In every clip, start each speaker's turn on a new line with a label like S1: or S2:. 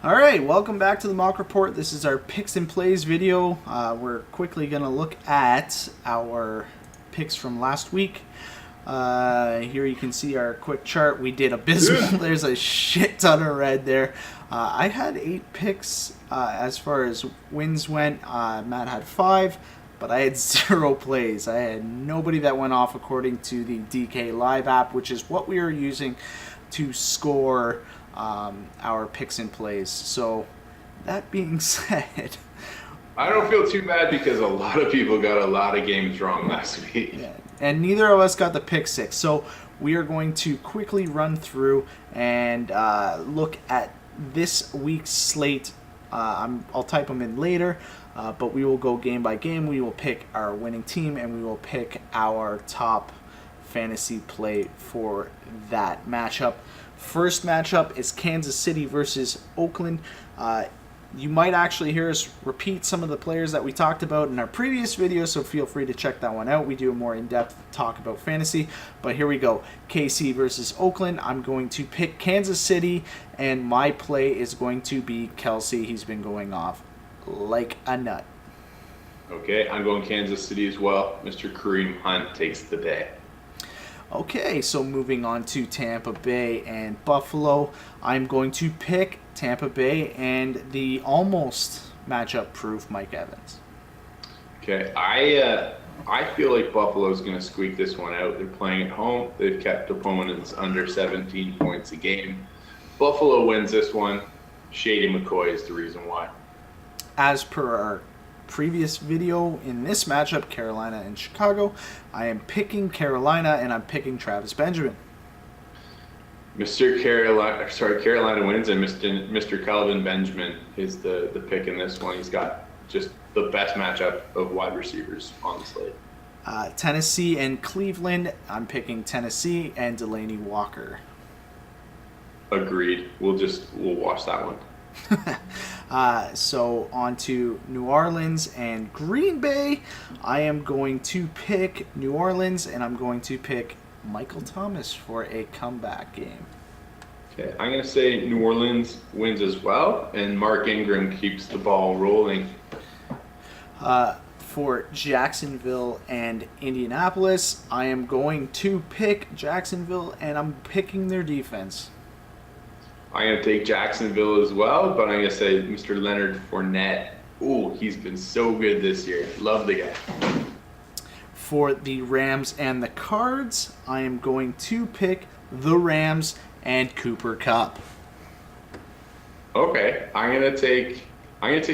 S1: All right, welcome back to the Mock Report. This is our picks and plays video. We're quickly going to look at our picks from last week. Here you can see our quick chart. We did abysmal. There's a shit ton of red there. I had 8 picks as far as wins went. Matt had 5, but I had 0 plays. I had nobody that went off according to the DK Live app, which is what we are using to score our picks and plays. So that being said,
S2: I don't feel too bad because a lot of people got a lot of games wrong last week.
S1: yeah, and neither of us got the pick 6. So we are going to quickly run through and look at this week's slate. I'll type them in later, but we will go game by game. We will pick our winning team and we will pick our top fantasy play for that matchup. First matchup is Kansas City versus Oakland. You might actually hear us repeat some of the players that we talked about in our previous video, so feel free to check that one out. We do a more in-depth talk about fantasy. But here we go. KC versus Oakland. I'm going to pick Kansas City, and my play is going to be Kelsey. He's been going off like a nut.
S2: Okay, I'm going Kansas City as well. Mr. Kareem Hunt takes the day.
S1: Okay, so moving on to Tampa Bay and Buffalo. I'm going to pick Tampa Bay and the almost matchup-proof Mike Evans.
S2: Okay, I feel like Buffalo's going to squeak this one out. They're playing at home. They've kept opponents under 17 points a game. Buffalo wins this one. Shady McCoy is the reason why.
S1: As per our previous video in this matchup, Carolina and Chicago, I am picking Carolina and I'm picking Travis Benjamin.
S2: Carolina wins, and Mr. Calvin Benjamin is the pick in this one. He's got just the best matchup of wide receivers on the slate.
S1: Tennessee and Cleveland, I'm picking Tennessee and Delaney Walker.
S2: Agreed. We'll watch that one.
S1: So on to New Orleans and Green Bay. I am going to pick New Orleans and I'm going to pick Michael Thomas for a comeback game.
S2: Okay, I'm going to say New Orleans wins as well, and Mark Ingram keeps the ball rolling.
S1: For Jacksonville and Indianapolis, I am going to pick Jacksonville and I'm picking their defense.
S2: I'm going to take Jacksonville as well, but I'm going to say Mr. Leonard Fournette. Ooh, he's been so good this year. Love the guy.
S1: For the Rams and the Cards, I am going to pick the Rams and Cooper Kupp.
S2: Okay, I'm going to take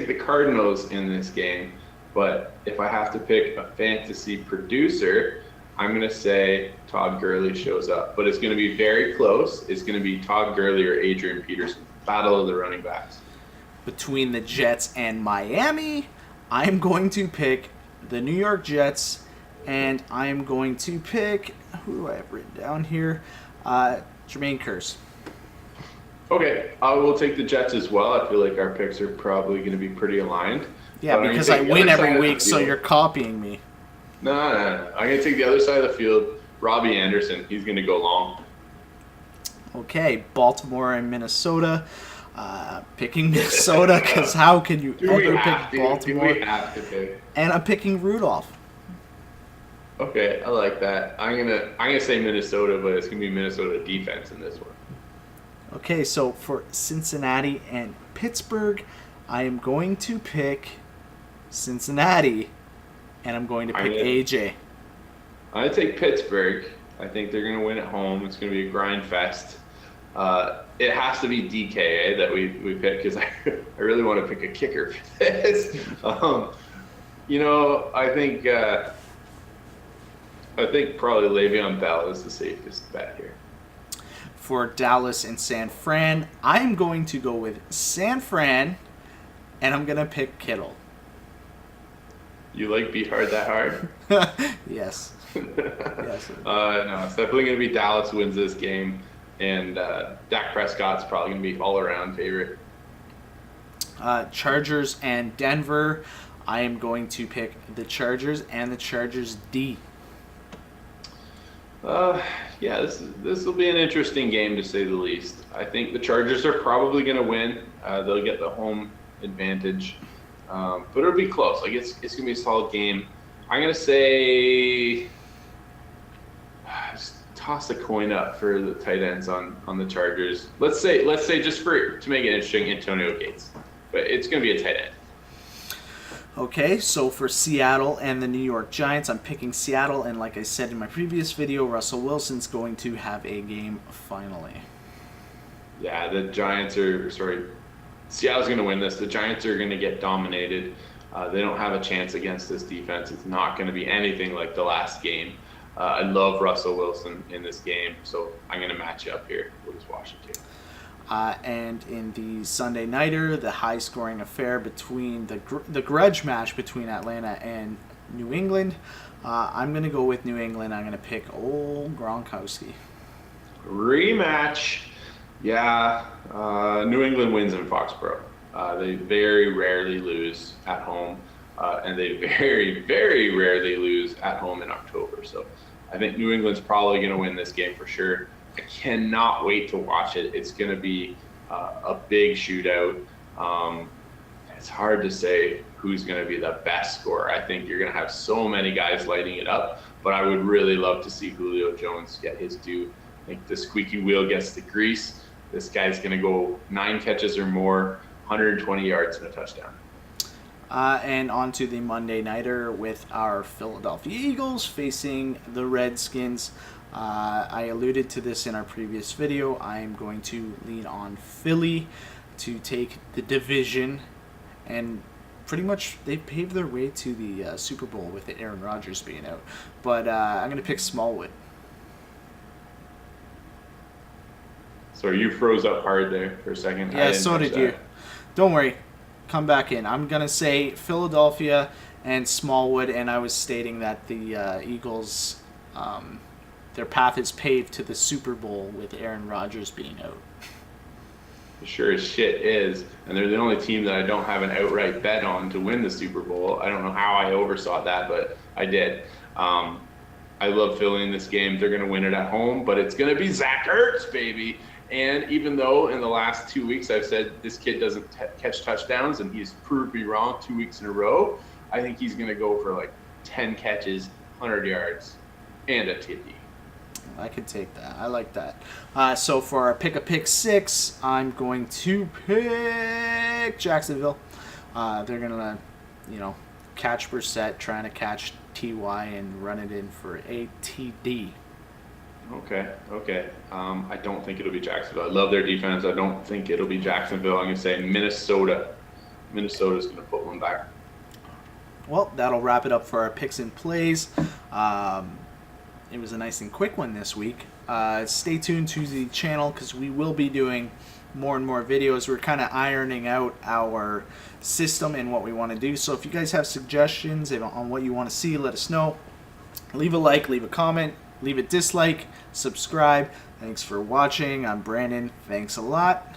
S2: the Cardinals in this game, but if I have to pick a fantasy producer, I'm going to say Todd Gurley shows up. But it's going to be very close. It's going to be Todd Gurley or Adrian Peterson. Battle of the running backs.
S1: Between the Jets and Miami, I'm going to pick the New York Jets, and I'm going to pick, who do I have written down here? Jermaine Kearse.
S2: Okay, I will take the Jets as well. I feel like our picks are probably going to be pretty aligned.
S1: Yeah, because I win every week, so you're copying me.
S2: No. I'm going to take the other side of the field. Robbie Anderson. He's going to go long.
S1: Okay, Baltimore and Minnesota. Picking Minnesota because how can you ever pick Baltimore?
S2: Do we have to pick?
S1: And I'm picking Rudolph.
S2: Okay, I like that. I'm gonna say Minnesota, but it's gonna be Minnesota defense in this one.
S1: Okay, so for Cincinnati and Pittsburgh, I am going to pick Cincinnati. And I'm going to pick AJ.
S2: I'm going to take Pittsburgh. I think they're going to win at home. It's going to be a grind fest. It has to be DK that we pick because I really want to pick a kicker for this. I think probably Le'Veon Bell is the safest bet here.
S1: For Dallas and San Fran, I'm going to go with San Fran, and I'm going to pick Kittle.
S2: You like beat hard that hard?
S1: Yes. Yes.
S2: No, it's definitely going to be Dallas wins this game, and Dak Prescott's probably going to be all-around favorite.
S1: Chargers and Denver, I am going to pick the Chargers and the Chargers D.
S2: Yeah, this will be an interesting game to say the least. I think the Chargers are probably going to win. They'll get the home advantage, but it'll be close. Like it's going to be a solid game. I'm going to say just toss a coin up for the tight ends on the Chargers. Let's say just to make it interesting, Antonio Gates, but it's going to be a tight end.
S1: Okay, so for Seattle and the New York Giants, I'm picking Seattle, and like I said in my previous video, Russell Wilson's going to have a game finally.
S2: Yeah, Seattle's going to win this. The Giants are going to get dominated. They don't have a chance against this defense. It's not going to be anything like the last game. I love Russell Wilson in this game, so I'm going to match you up here with Washington.
S1: And in the Sunday Nighter, the high-scoring affair between the grudge match between Atlanta and New England, I'm going to go with New England. I'm going to pick old Gronkowski.
S2: Rematch. Yeah, New England wins in Foxborough. They very rarely lose at home, and they very, very rarely lose at home in October. So I think New England's probably going to win this game for sure. I cannot wait to watch it. It's going to be a big shootout. It's hard to say who's going to be the best scorer. I think you're going to have so many guys lighting it up, but I would really love to see Julio Jones get his due. I think the squeaky wheel gets the grease. This guy's going to go 9 catches or more, 120 yards and a touchdown.
S1: And on to the Monday Nighter with our Philadelphia Eagles facing the Redskins. I alluded to this in our previous video. I'm going to lean on Philly to take the division, and pretty much they paved their way to the Super Bowl with Aaron Rodgers being out. But I'm going to pick Smallwood.
S2: So you froze up hard there for a second.
S1: Yeah, so did you. Don't worry. Come back in. I'm going to say Philadelphia and Smallwood, and I was stating that the Eagles... their path is paved to the Super Bowl with Aaron Rodgers being out.
S2: Sure as shit is, and they're the only team that I don't have an outright bet on to win the Super Bowl. I don't know how I oversaw that, but I did. I love Philly in this game. They're going to win it at home, but it's going to be Zach Ertz, baby. And even though in the last 2 weeks I've said this kid doesn't catch touchdowns, and he's proved me wrong 2 weeks in a row, I think he's going to go for like 10 catches, 100 yards, and a TD.
S1: I could take that. I like that. So for our pick 6, I'm going to pick Jacksonville. They're going to, catch Brissett, trying to catch T.Y. and run it in for a TD.
S2: Okay. I don't think it'll be Jacksonville. I love their defense. I don't think it'll be Jacksonville. I'm going to say Minnesota. Minnesota's going to put one back.
S1: Well, that'll wrap it up for our picks and plays. It was a nice and quick one this week. Stay tuned to the channel because we will be doing more and more videos. We're kind of ironing out our system and what we want to do. So if you guys have suggestions on what you want to see, let us know. Leave a like, leave a comment, leave a dislike, subscribe. Thanks for watching. I'm Brandon. Thanks a lot.